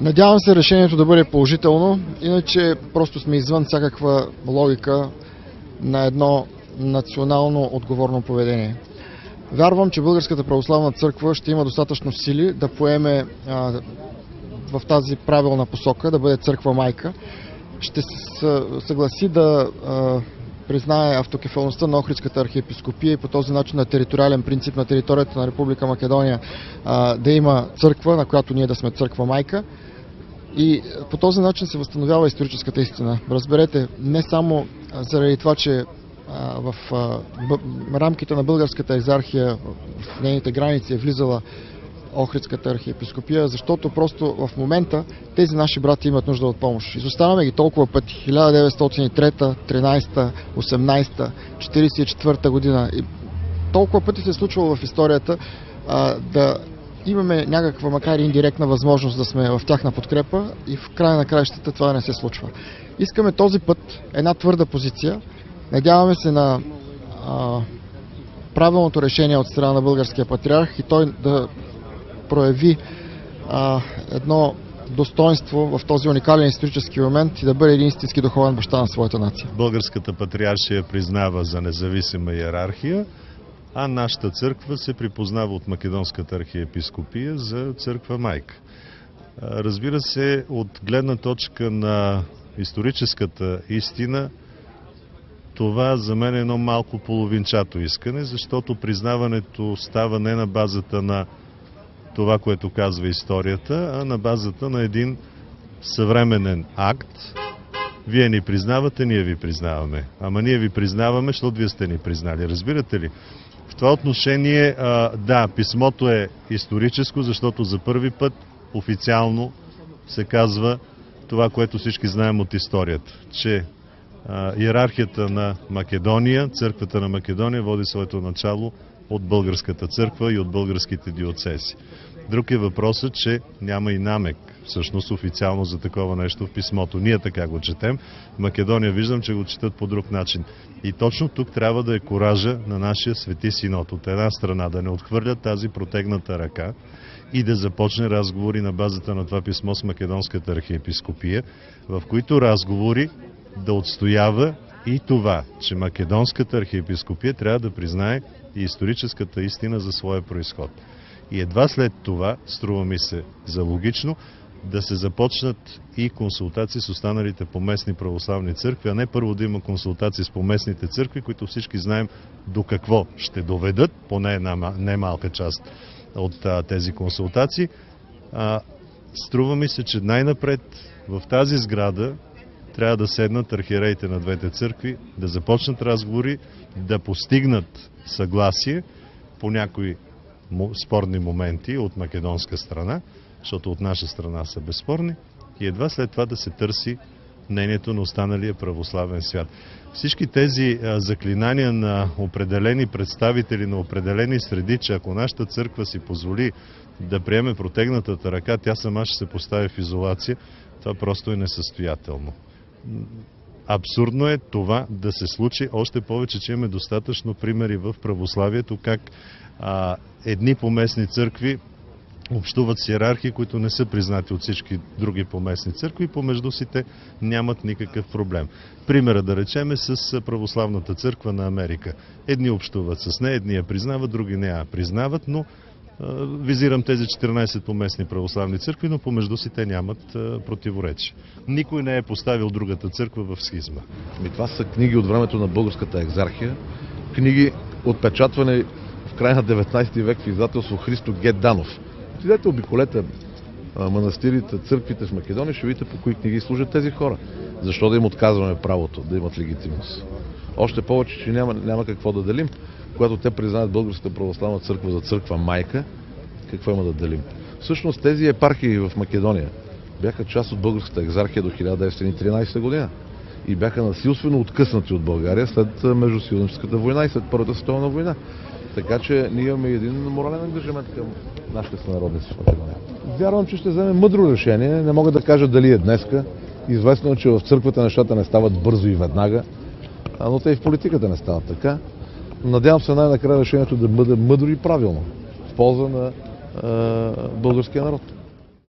Надявам се решението да бъде положително, иначе просто сме извън всякаква логика на едно национално отговорно поведение. Вярвам, че Българската православна църква ще има достатъчно сили да поеме в тази правилна посока, да бъде църква майка. Ще се съгласи да признае автокефалността на Охридската архиепископия и по този начин на териториален принцип на територията на Република Македония да има църква, на която ние да сме църква майка. И по този начин се възстановява историческата истина. Разберете, не само заради това, че в рамките на българската екзархия, в нейните граници е влизала Охридската архиепископия, защото просто в момента тези наши брати имат нужда от помощ. Изоставяме ги толкова пъти. 1903, 13, 18, 44 година. И толкова пъти се е случвало в историята да имаме някаква, макар и индиректна възможност да сме в тяхна подкрепа и в края на краищата това не се случва. Искаме този път една твърда позиция. Надяваме се на правилното решение от страна на българския патриарх и той да прояви едно достоинство в този уникален исторически момент и да бъде един истински духовен баща на своята нация. Българската патриаршия признава за независима иерархия, а нашата църква се припознава от Македонската архиепископия за църква майка. Разбира се, от гледна точка на историческата истина, това за мен е едно малко половинчато искане, защото признаването става не на базата на това, което казва историята, а на базата на един съвременен акт. Вие ни признавате, ние ви признаваме. Ама ние ви признаваме, защото вие сте ни признали. Разбирате ли? В това отношение, да, писмото е историческо, защото за първи път официално се казва това, което всички знаем от историята, че иерархията на Македония, църквата на Македония води своето начало от българската църква и от българските диоцеси. Друг е въпросът, че няма и намек всъщност официално за такова нещо в писмото. Ние така го четем. В Македония виждам, че го четат по друг начин. И точно тук трябва да е коража на нашия Свети Синод. От една страна да не отхвърлят тази протегната ръка и да започне разговори на базата на това писмо с Македонската архиепископия, в които разговори да отстоява и това, че Македонската архиепископия трябва да признае и историческата истина за своя произход. И едва след това, струва ми се за логично, да се започнат и консултации с останалите поместни православни църкви, а не първо да има консултации с поместните църкви, които всички знаем до какво ще доведат, поне една немалка част от тези консултации. Струва ми се, че най-напред в тази сграда трябва да седнат архиереите на двете църкви, да започнат разговори, да постигнат съгласие по някои спорни моменти от македонска страна, защото от наша страна са безспорни, и едва след това да се търси мнението на останалия православен свят. Всички тези заклинания на определени представители на определени среди, че ако нашата църква си позволи да приеме протегнатата ръка, тя сама ще се постави в изолация, това просто е несъстоятелно. Абсурдно е това да се случи, още повече, че имаме достатъчно примери в православието, как едни поместни църкви общуват с иерархии, които не са признати от всички други поместни църкви и помежду си те нямат никакъв проблем. Примера да речем е с православната църква на Америка. Едни общуват с нея, едни я признават, други не я признават, но визирам тези 14 поместни православни църкви, но помежду си те нямат противоречие. Никой не е поставил другата църква в схизма. Това са книги от времето на българската екзархия, книги отпечатване в края на 19 век в издателство Христо Г. Данов. Отидете, обиколете манастирите, църквите в Македония, ще видите по кои книги служат тези хора. Защо да им отказваме правото да имат легитимност? Още повече, че няма какво да делим. Когато те признаят Българската православна църква за църква майка, какво има да делим? Всъщност тези епархии в Македония бяха част от българската екзархия до 1913 година и бяха насилствено откъснати от България след Междусъюзническата война и след Първата световна война. Така че ние имаме един морален ангажимент към нашите сънародници в Македония. Вярвам, че ще вземе мъдро решение. Не мога да кажа дали е днеска. Известно е, че в църквата нещата не стават бързо и веднага, но те и в политиката не стават така. Надявам се най-накрая решението да бъде мъдро и правилно в полза на българския народ.